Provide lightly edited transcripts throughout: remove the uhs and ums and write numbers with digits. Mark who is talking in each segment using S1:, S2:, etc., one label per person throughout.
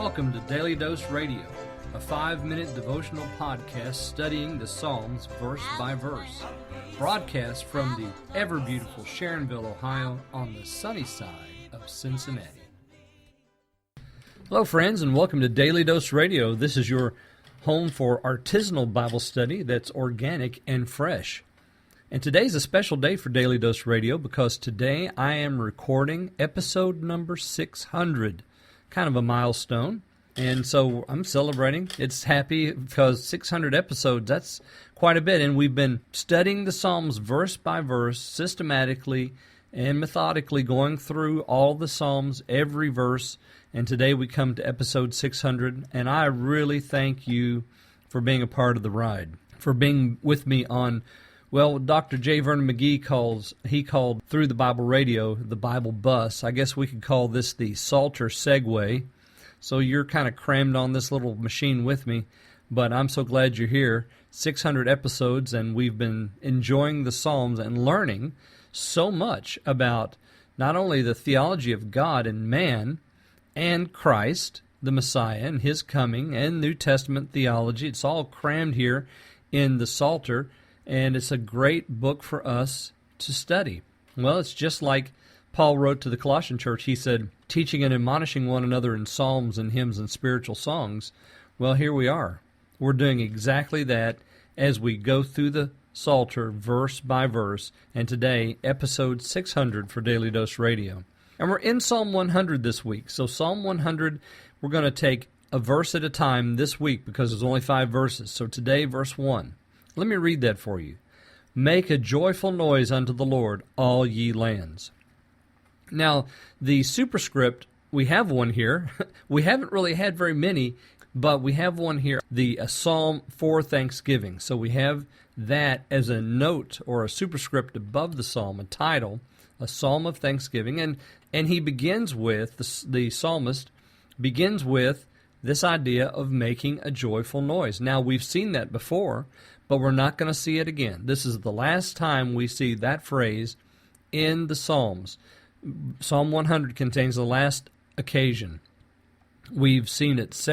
S1: Welcome to Daily Dose Radio, a 5-minute devotional podcast studying the Psalms verse by verse. Broadcast from the ever-beautiful Sharonville, Ohio, on the sunny side of Cincinnati. Hello, friends, and welcome to Daily Dose Radio. This is your home for artisanal Bible study that's organic and fresh. And today's a special day for Daily Dose Radio because today I am recording episode number 600, kind of a milestone. And so I'm celebrating. It's happy because 600 episodes, that's quite a bit. And we've been studying the Psalms verse by verse, systematically and methodically going through all the Psalms, every verse. And today we come to episode 600. And I really thank you for being a part of the ride, for being with me on, well, Dr. J. Vernon McGee called through the Bible radio the Bible bus. I guess we could call this the Psalter Segway. So you're kind of crammed on this little machine with me, but I'm so glad you're here. 600 episodes, and we've been enjoying the Psalms and learning so much about not only the theology of God and man and Christ, the Messiah, and His coming, and New Testament theology. It's all crammed here in the Psalter, and it's a great book for us to study. Well, it's just like Paul wrote to the Colossian church. He said, teaching and admonishing one another in psalms and hymns and spiritual songs. Well, here we are. We're doing exactly that as we go through the Psalter verse by verse, and today, episode 600 for Daily Dose Radio. And we're in Psalm 100 this week. So Psalm 100, we're going to take a verse at a time this week because there's only 5 verses. So today, verse 1. Let me read that for you. Make a joyful noise unto the Lord, all ye lands. Now, the superscript, we have one here. We haven't really had very many, but we have one here, the Psalm for Thanksgiving. So we have that as a note or a superscript above the psalm, a title, a psalm of thanksgiving. And he begins with, the psalmist begins with this idea of making a joyful noise. Now, we've seen that before, but we're not going to see it again. This is the last time we see that phrase in the Psalms. Psalm 100 contains the last occasion. We've seen it 6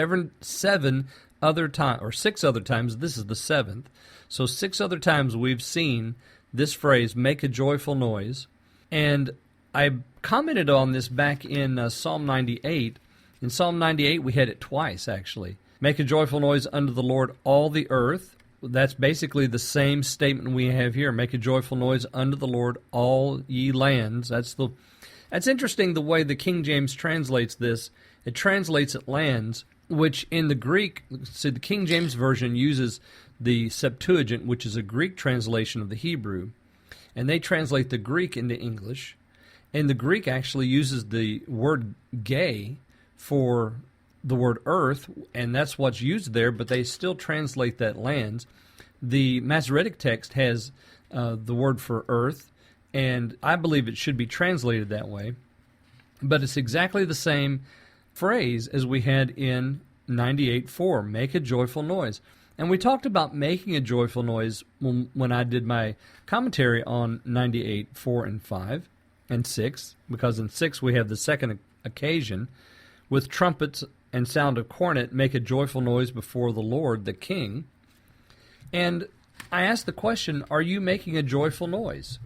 S1: other times. This is the 7th. So 6 other times we've seen this phrase, make a joyful noise. And I commented on this back in Psalm 98. In Psalm 98, we had it twice, actually. Make a joyful noise unto the Lord, all the earth. That's basically the same statement we have here. Make a joyful noise unto the Lord, all ye lands. That's interesting the way the King James translates this. It translates it lands, which in the Greek, so the King James Version uses the Septuagint, which is a Greek translation of the Hebrew, and they translate the Greek into English. And the Greek actually uses the word gay for the word earth, and that's what's used there, but they still translate that lands. The Masoretic text has the word for earth, and I believe it should be translated that way. But it's exactly the same phrase as we had in 98:4, make a joyful noise. And we talked about making a joyful noise when I did my commentary on 98:4 and 5 and 6, because in 6 we have the second occasion, with trumpets and sound of cornet, make a joyful noise before the Lord, the King. And I asked the question, are you making a joyful noise?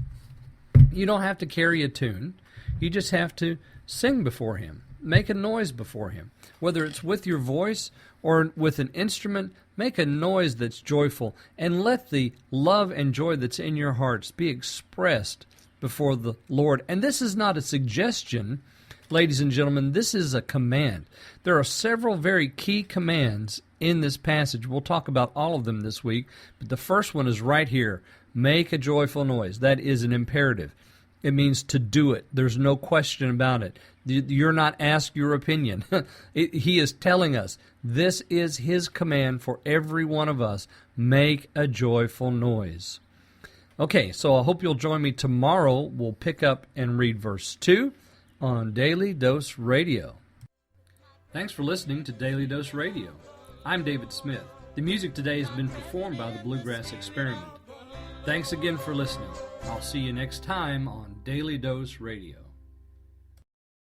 S1: You don't have to carry a tune. You just have to sing before Him. Make a noise before Him. Whether it's with your voice or with an instrument, make a noise that's joyful. And let the love and joy that's in your hearts be expressed before the Lord. And this is not a suggestion, ladies and gentlemen, this is a command. There are several very key commands in this passage. We'll talk about all of them this week, but the first one is right here. Make a joyful noise. That is an imperative. It means to do it. There's no question about it. You're not asked your opinion. He is telling us this is His command for every one of us. Make a joyful noise. Okay, so I hope you'll join me tomorrow. We'll pick up and read verse 2 on Daily Dose Radio. Thanks for listening to Daily Dose Radio. I'm David Smith. The music today has been performed by the Bluegrass Experiment. Thanks again for listening. I'll see you next time on Daily Dose Radio.